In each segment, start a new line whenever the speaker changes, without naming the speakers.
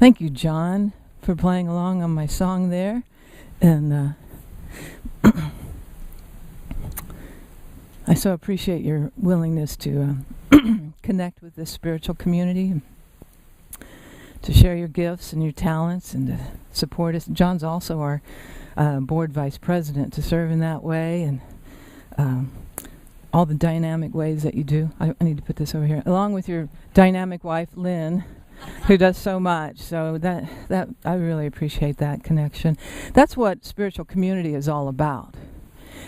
Thank you, John, for playing along on my song there. And I so appreciate your willingness to connect with this spiritual community, and to share your gifts and your talents and to support us. John's also our board vice president, to serve in that way, and all the dynamic ways that you do. I need to put this over here. Along with your dynamic wife, Lynn, who does so much. So that I really appreciate that connection. That's what spiritual community is all about.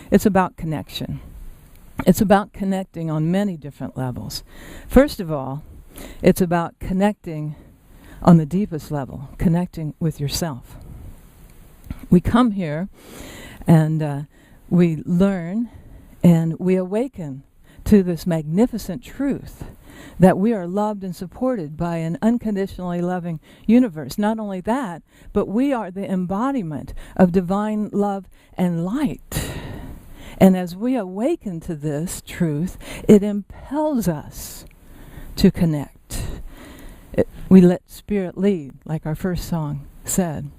It's about connection. It's about connecting on many different levels. First of all, it's about connecting on the deepest level, connecting with yourself. We come here and we learn and we awaken to this magnificent truth that we are loved and supported by an unconditionally loving universe. Not only that, but we are the embodiment of divine love and light. And as we awaken to this truth, it impels us to connect. We let spirit lead, like our first song said.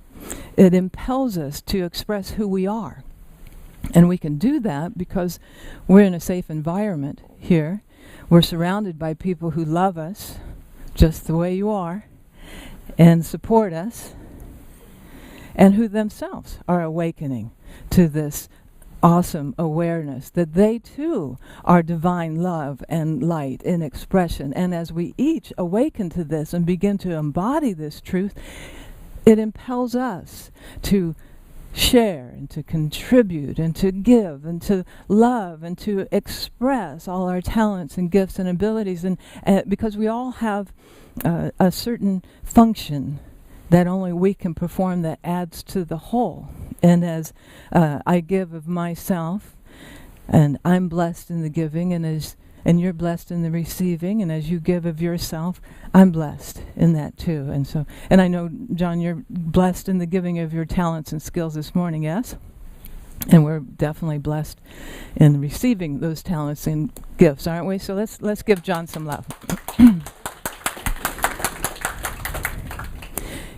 It impels us to express who we are. And we can do that because we're in a safe environment here. We're surrounded by people who love us just the way you are and support us, and who themselves are awakening to this awesome awareness that they too are divine love and light in expression. And as we each awaken to this and begin to embody this truth, it impels us to share and to contribute and to give and to love and to express all our talents and gifts and abilities, and because we all have a certain function that only we can perform that adds to the whole. And as I give of myself, and I'm blessed in the giving, and you're blessed in the receiving, and as you give of yourself, I'm blessed in that too. And I know, John, you're blessed in the giving of your talents and skills this morning, yes? And we're definitely blessed in receiving those talents and gifts, aren't we? So let's give John some love.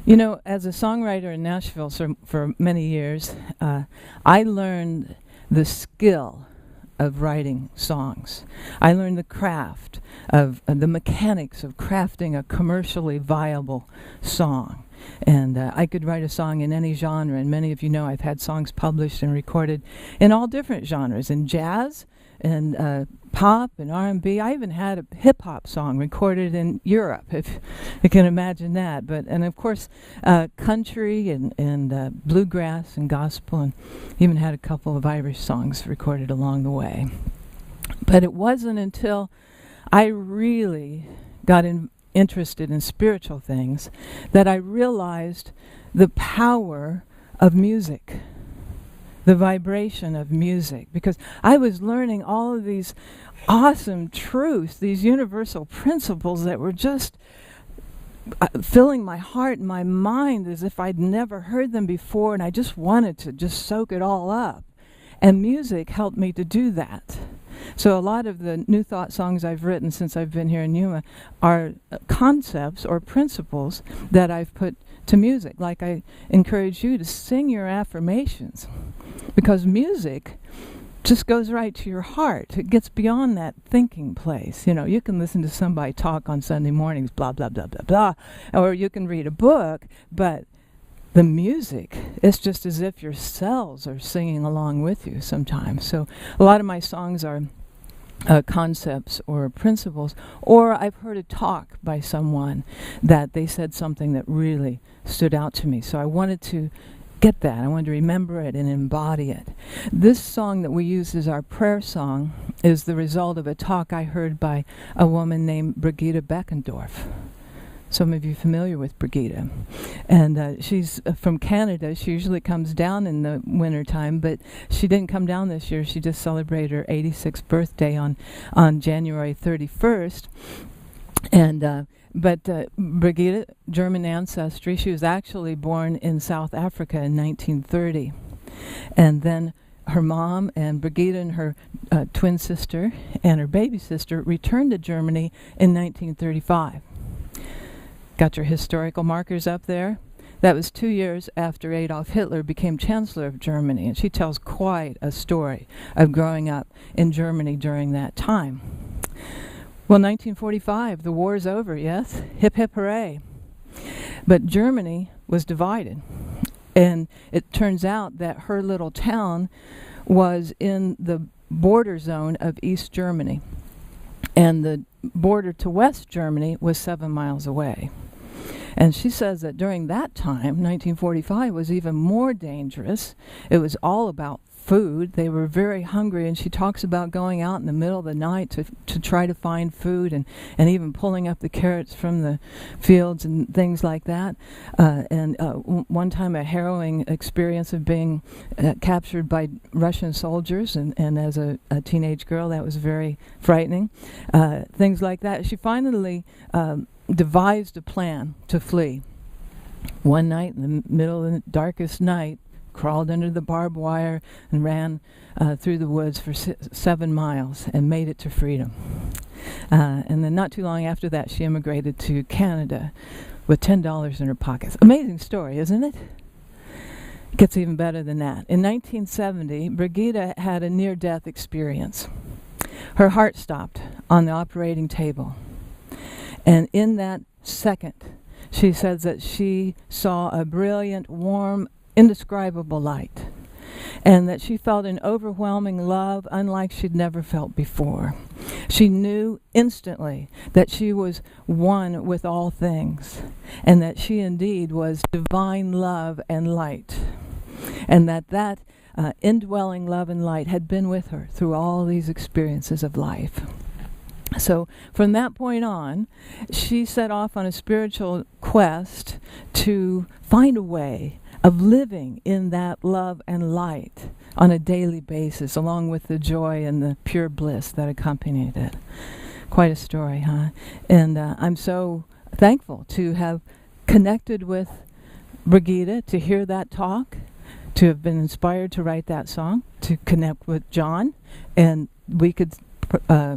You know, as a songwriter in Nashville for many years, I learned the skill of writing songs. I learned the craft of the mechanics of crafting a commercially viable song. And I could write a song in any genre, and many of you know I've had songs published and recorded in all different genres, in jazz and pop and R&B. I even had a hip-hop song recorded in Europe, if you can imagine that. And of course, country and bluegrass and gospel, and even had a couple of Irish songs recorded along the way. But it wasn't until I really got interested in spiritual things that I realized the power of music, the vibration of music, because I was learning all of these awesome truths, these universal principles that were just filling my heart and my mind as if I'd never heard them before, and I just wanted to just soak it all up. And music helped me to do that. So a lot of the New Thought songs I've written since I've been here in Yuma are concepts or principles that I've put to music. Like I encourage you to sing your affirmations, because music just goes right to your heart. It gets beyond that thinking place. You know, you can listen to somebody talk on Sunday mornings, blah, blah, blah, blah, blah, or you can read a book, but the music, it's just as if your cells are singing along with you sometimes. So a lot of my songs are concepts or principles, or I've heard a talk by someone that they said something that really stood out to me. So I wanted to get that. I wanted to remember it and embody it. This song that we use as our prayer song is the result of a talk I heard by a woman named Brigitte Beckendorf. Some of you familiar with Brigitte. And she's from Canada. She usually comes down in the wintertime, but she didn't come down this year. She just celebrated her 86th birthday on January 31st. And but Brigitte, German ancestry, she was actually born in South Africa in 1930. And then her mom and Brigitte and her twin sister and her baby sister returned to Germany in 1935. Got your historical markers up there? That was 2 years after Adolf Hitler became Chancellor of Germany, and she tells quite a story of growing up in Germany during that time. Well, 1945, the war's over, yes? Hip, hip, hooray. But Germany was divided, and it turns out that her little town was in the border zone of East Germany, and the border to West Germany was 7 miles away. And she says that during that time, 1945, was even more dangerous. It was all about food. They were very hungry, and she talks about going out in the middle of the night to try to find food, and even pulling up the carrots from the fields and things like that. One time a harrowing experience of being captured by Russian soldiers, and as a teenage girl, that was very frightening. Things like that. She finally devised a plan to flee. One night, in the middle of the darkest night, crawled under the barbed wire and ran through the woods for 7 miles and made it to freedom. And then not too long after that, she immigrated to Canada with $10 in her pockets. Amazing story, isn't it? Gets even better than that. In 1970, Brigitte had a near-death experience. Her heart stopped on the operating table. And in that second, she says that she saw a brilliant, warm, indescribable light, and that she felt an overwhelming love unlike she'd never felt before. She knew instantly that she was one with all things, and that she indeed was divine love and light, and that indwelling love and light had been with her through all these experiences of life. So from that point on, she set off on a spiritual quest to find a way of living in that love and light on a daily basis, along with the joy and the pure bliss that accompanied it. Quite a story, huh? And I'm so thankful to have connected with Brigitte, to hear that talk, to have been inspired to write that song, to connect with John, and we could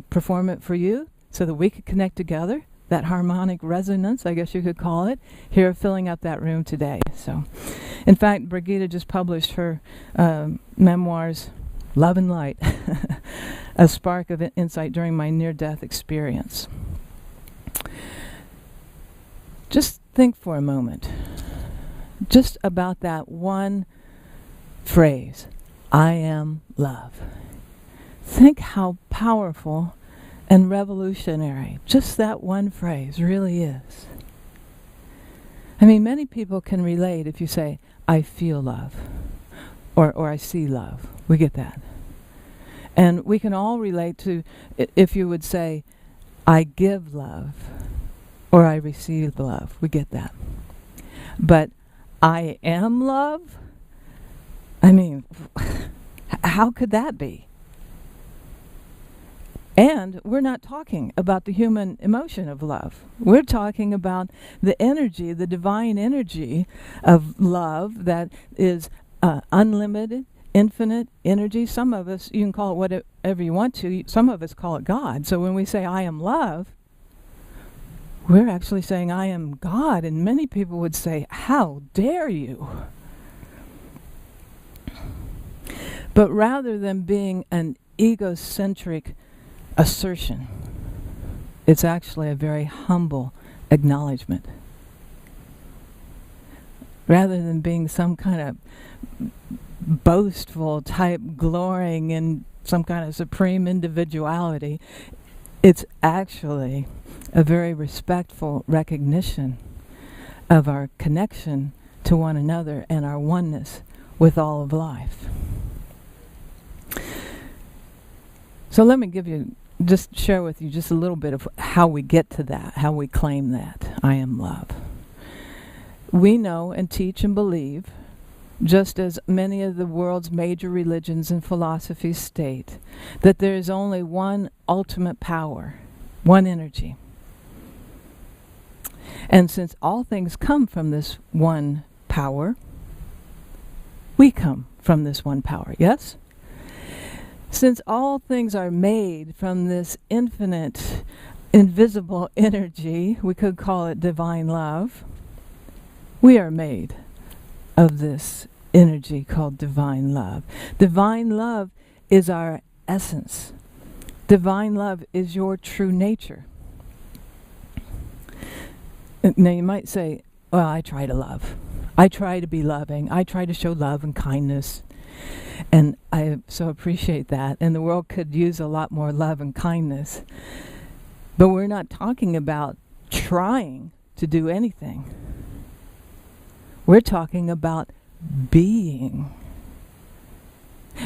perform it for you so that we could connect together. That harmonic resonance, I guess you could call it, here filling up that room today. So, in fact, Brigitte just published her memoirs, Love and Light, a spark of insight during my near-death experience. Just think for a moment, just about that one phrase, I am love. Think how powerful and revolutionary just that one phrase really is. I mean, many people can relate if you say, I feel love, or I see love. We get that. And we can all relate to if you would say, I give love, or I receive love. We get that. But I am love? I mean, how could that be? And we're not talking about the human emotion of love. We're talking about the energy, the divine energy of love that is unlimited, infinite energy. Some of us, you can call it whatever you want to. Some of us call it God. So when we say, I am love, we're actually saying, I am God. And many people would say, how dare you? But rather than being an egocentric assertion, it's actually a very humble acknowledgement. Rather than being some kind of boastful type glorying in some kind of supreme individuality, it's actually a very respectful recognition of our connection to one another and our oneness with all of life. So let me just share with you just a little bit of how we get to that, how we claim that I am love. We know and teach and believe, just as many of the world's major religions and philosophies state, that there is only one ultimate power, one energy. And since all things come from this one power, we come from this one power, yes? Since all things are made from this infinite, invisible energy, we could call it divine love. We are made of this energy called divine love. Divine love is our essence. Divine love is your true nature. Now you might say, well, I try to love. I try to be loving. I try to show love and kindness. And I so appreciate that. And the world could use a lot more love and kindness. But we're not talking about trying to do anything. We're talking about being.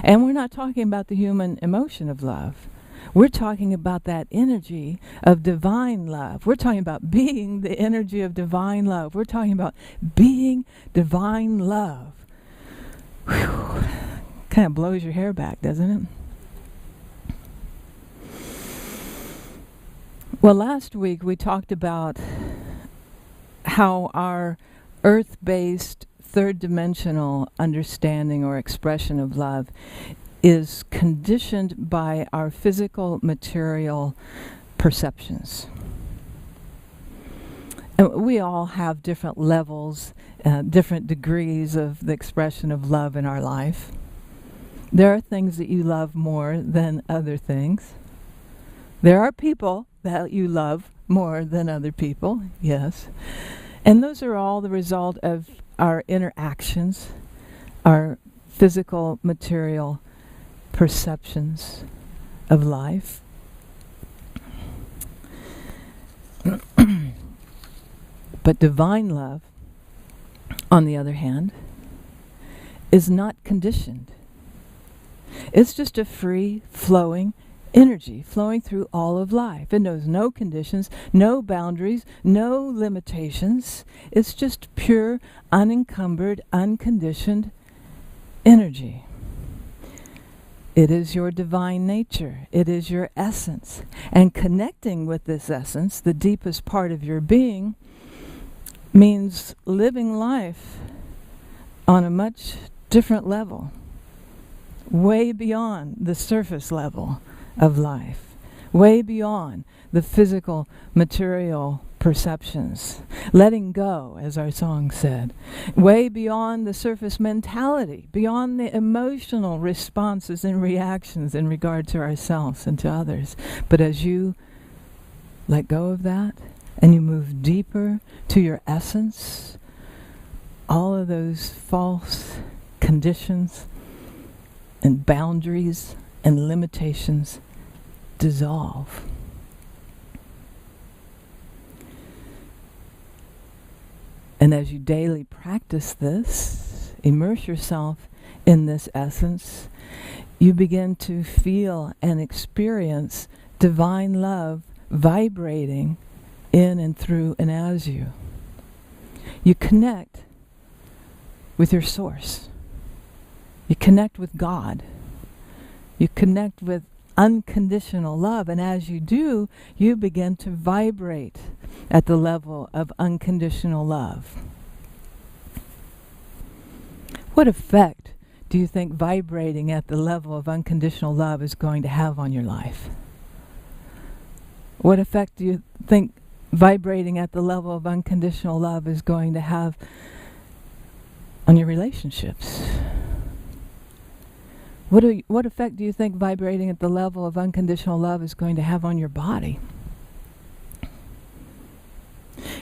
And we're not talking about the human emotion of love. We're talking about that energy of divine love. We're talking about being the energy of divine love. We're talking about being divine love. Whew. Kind of blows your hair back, doesn't it? Well, last week we talked about how our earth-based third-dimensional understanding or expression of love is conditioned by our physical, material perceptions. And we all have different levels, different degrees of the expression of love in our life. There are things that you love more than other things. There are people that you love more than other people, yes. And those are all the result of our interactions, our physical, material perceptions of life. But divine love, on the other hand, is not conditioned. It's just a free flowing energy flowing through all of life. It knows no conditions, no boundaries, no limitations. It's just pure, unencumbered, unconditioned energy. It is your divine nature. It is your essence. And connecting with this essence, the deepest part of your being, means living life on a much different level, way beyond the surface level of life, way beyond the physical, material perceptions, letting go, as our song said, way beyond the surface mentality, beyond the emotional responses and reactions in regard to ourselves and to others. But as you let go of that and you move deeper to your essence, all of those false conditions and boundaries and limitations dissolve. And as you daily practice this, immerse yourself in this essence, you begin to feel and experience divine love vibrating in and through and as you. You connect with your source. You connect with God. You connect with unconditional love. And as you do, you begin to vibrate at the level of unconditional love. What effect do you think vibrating at the level of unconditional love is going to have on your life? What effect do you think vibrating at the level of unconditional love is going to have on your relationships? What effect do you think vibrating at the level of unconditional love is going to have on your body?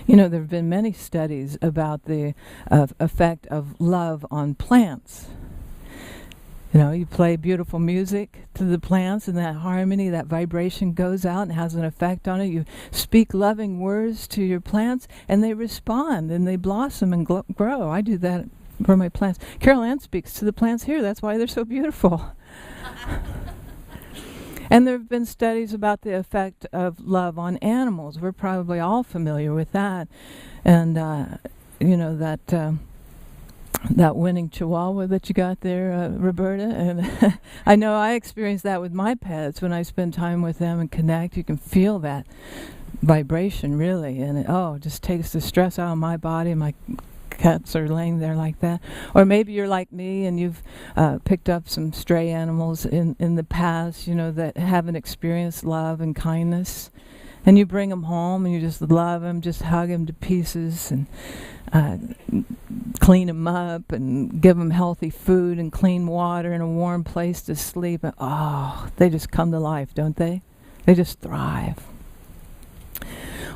You know, there have been many studies about the effect of love on plants. You know, you play beautiful music to the plants and that harmony, that vibration goes out and has an effect on it. You speak loving words to your plants and they respond and they blossom and grow. I do that for my plants. Carol Ann speaks to the plants here. That's why they're so beautiful. And there have been studies about the effect of love on animals. We're probably all familiar with that. And, you know, that winning chihuahua that you got there, Roberta. And I know I experienced that with my pets. When I spend time with them and connect, you can feel that vibration, really. And it just takes the stress out of my body. My cats are laying there like that. Or maybe you're like me and you've picked up some stray animals in the past, you know, that haven't experienced love and kindness. And you bring them home and you just love them, just hug them to pieces and clean them up and give them healthy food and clean water and a warm place to sleep. And they just come to life, don't they? They just thrive.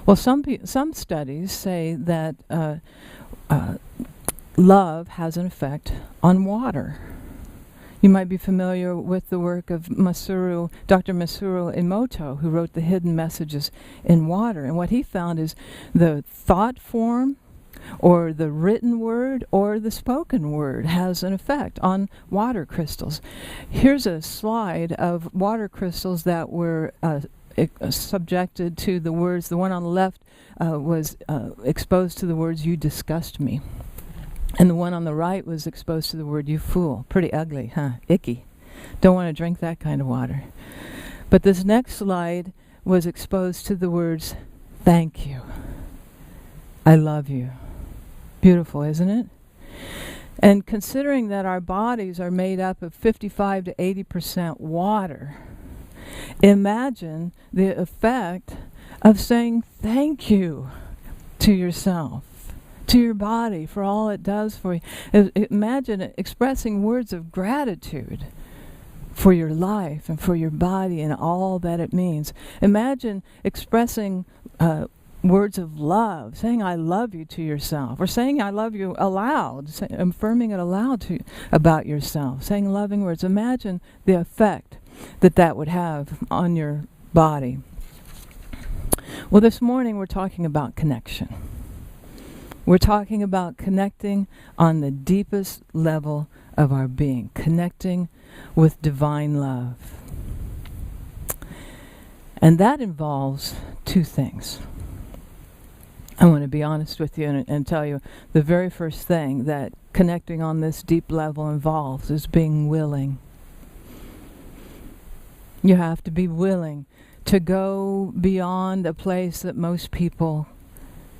Well, some studies say that love has an effect on water. You might be familiar with the work of Dr. Masaru Emoto, who wrote The Hidden Messages in Water. And what he found is the thought form, or the written word, or the spoken word has an effect on water crystals. Here's a slide of water crystals that were subjected to the words. The one on the left was exposed to the words, "You disgust me." And the one on the right was exposed to the word, "You fool." Pretty ugly, huh? Icky. Don't want to drink that kind of water. But this next slide was exposed to the words, "Thank you. I love you." Beautiful, isn't it? And considering that our bodies are made up of 55 to 80% water, imagine the effect of saying thank you to yourself, to your body, for all it does for you. Imagine expressing words of gratitude for your life and for your body and all that it means. Imagine expressing words of love, saying "I love you" to yourself, or saying "I love you" aloud, affirming it aloud about yourself, saying loving words. Imagine the effect that would have on your body. Well, this morning we're talking about connection. We're talking about connecting on the deepest level of our being, connecting with divine love. And that involves two things. I want to be honest with you and tell you the very first thing that connecting on this deep level involves is being willing. You have to be willing to go beyond a place that most people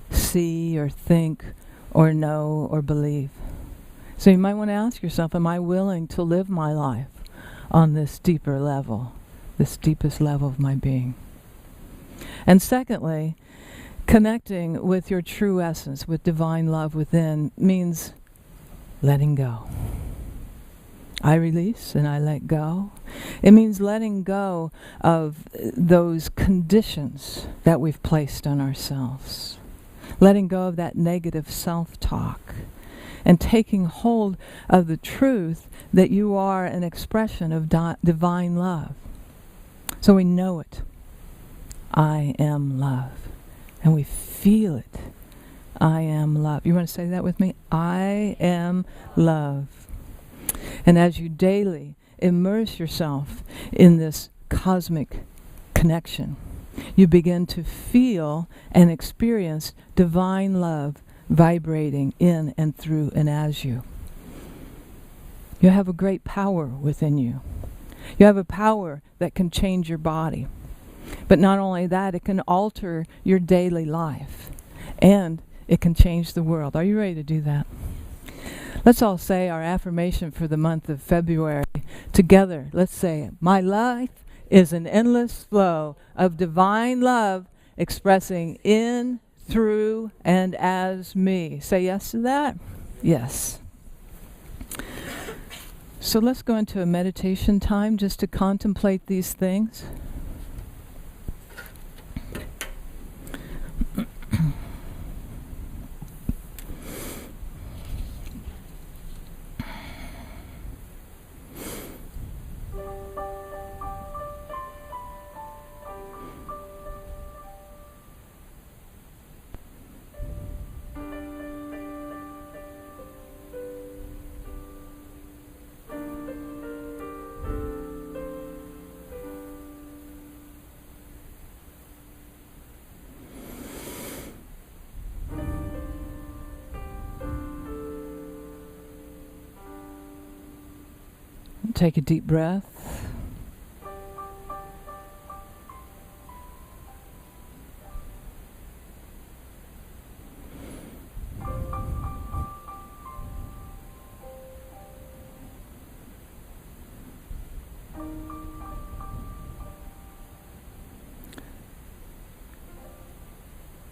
see or think or know or believe. So you might want to ask yourself, am I willing to live my life on this deeper level, this deepest level of my being? And secondly, connecting with your true essence, with divine love within, means letting go. I release and I let go. It means letting go of those conditions that we've placed on ourselves. Letting go of that negative self-talk and taking hold of the truth that you are an expression of divine love. So we know it. I am love. And we feel it. I am love. You want to say that with me? I am love. And as you daily immerse yourself in this cosmic connection, you begin to feel and experience divine love vibrating in and through and as you. You have a great power within you. You have a power that can change your body. But not only that, it can alter your daily life. And it can change the world. Are you ready to do that? Let's all say our affirmation for the month of February together. Let's say it. My life is an endless flow of divine love expressing in, through, and as me. Say yes to that? Yes. So let's go into a meditation time just to contemplate these things. Take a deep breath.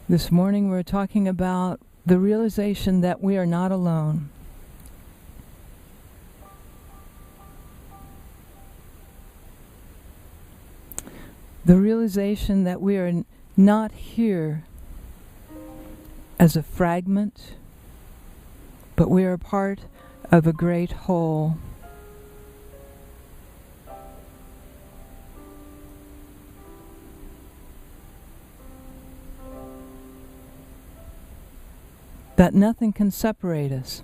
This morning we're talking about the realization that we are not alone. The realization that we are not here as a fragment, but we are part of a great whole. That nothing can separate us.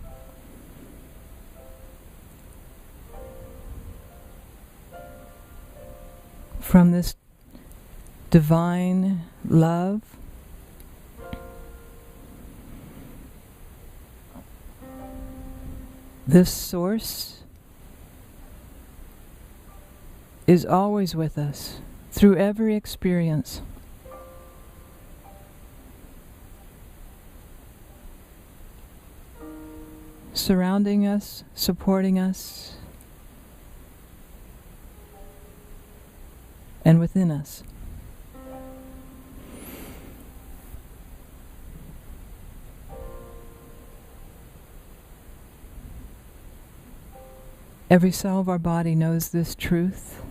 From this divine love, this source is always with us through every experience. Surrounding us, supporting us, and within us. Every cell of our body knows this truth.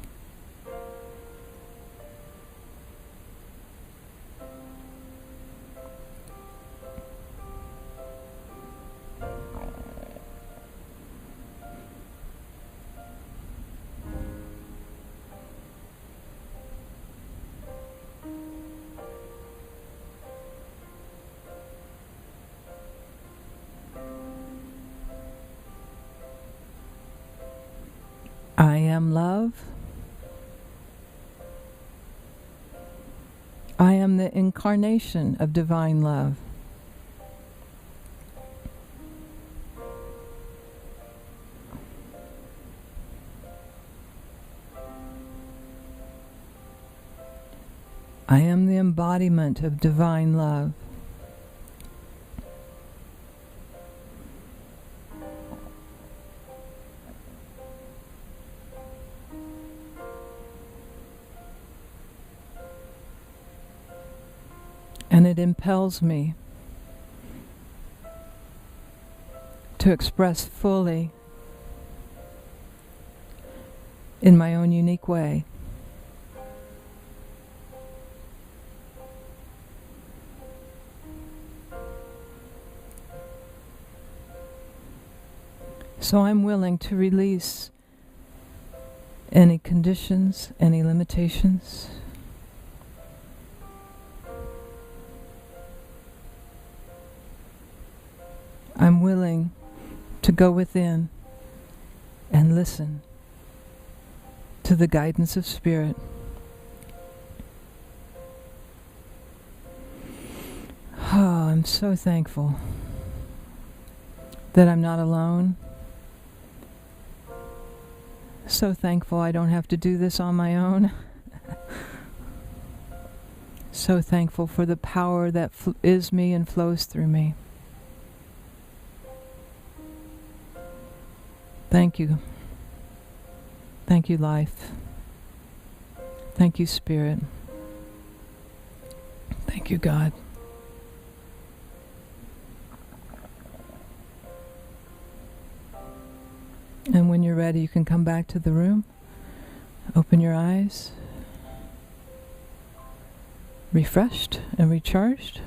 I am love. I am the incarnation of divine love. I am the embodiment of divine love. And it impels me to express fully in my own unique way. So I'm willing to release any conditions, any limitations. I'm willing to go within and listen to the guidance of Spirit. Oh, I'm so thankful that I'm not alone. So thankful I don't have to do this on my own. So thankful for the power that is me and flows through me. Thank you. Thank you, life. Thank you, Spirit. Thank you, God. And when you're ready, you can come back to the room. Open your eyes. Refreshed and recharged.